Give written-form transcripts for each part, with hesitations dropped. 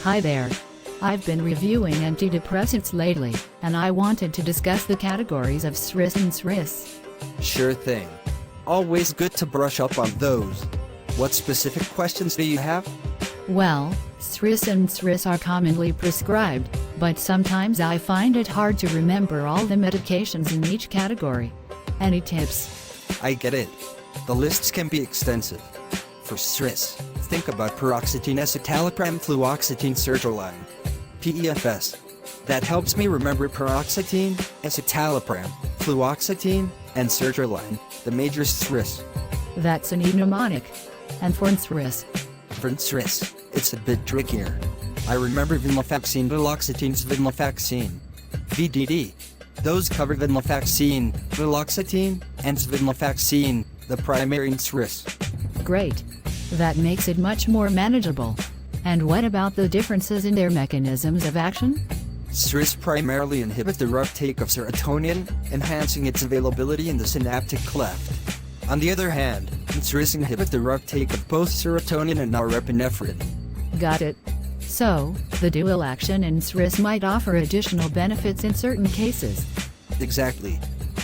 Hi there. I've been reviewing antidepressants lately, and I wanted to discuss the categories of SSRIs and NSRIs. Sure thing. Always good to brush up on those. What specific questions do you have? Well, SSRIs and NSRIs are commonly prescribed, but sometimes I find it hard to remember all the medications in each category. Any tips? I get it. The lists can be extensive. For SSRIs, think about paroxetine, escitalopram, fluoxetine, sertraline. PEFS. That helps me remember paroxetine, escitalopram, fluoxetine, and sertraline, the major SSRIs. That's an E mnemonic. And for NSRIs? For NSRIs, it's a bit trickier. I remember venlafaxine, viloxetine, svidlafaxine. VDD. Those cover venlafaxine, viloxetine, and svidlafaxine, the primary NSRIs. Great. That makes it much more manageable. And what about the differences in their mechanisms of action? SSRIs primarily inhibit the uptake of serotonin, enhancing its availability in the synaptic cleft. On the other hand, NSRIs inhibit the uptake of both serotonin and norepinephrine. Got it. So, the dual action in NSRIs might offer additional benefits in certain cases. Exactly.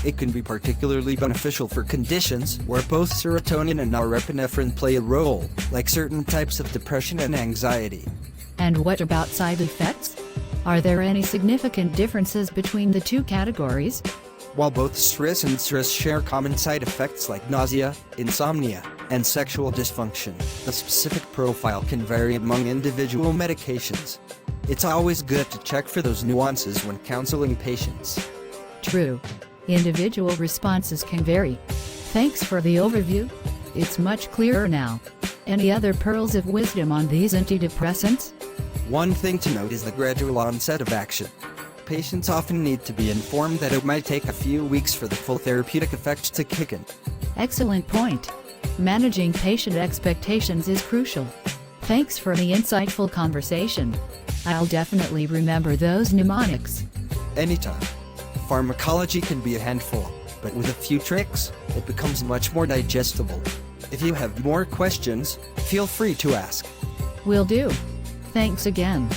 It can be particularly beneficial for conditions where both serotonin and norepinephrine play a role, like certain types of depression and anxiety. And what about side effects? Are there any significant differences between the two categories? While both SSRIs and NSRIs share common side effects like nausea, insomnia, and sexual dysfunction, the specific profile can vary among individual medications. It's always good to check for those nuances when counseling patients. True. Individual responses can vary. Thanks for the overview. It's much clearer now. Any other pearls of wisdom on these antidepressants? One thing to note is the gradual onset of action. Patients often need to be informed that it might take a few weeks for the full therapeutic effects to kick in. Excellent point. Managing patient expectations is crucial. Thanks for the insightful conversation. I'll definitely remember those mnemonics. Anytime. Pharmacology can be a handful, but with a few tricks, it becomes much more digestible. If you have more questions, feel free to ask. Will do. Thanks again.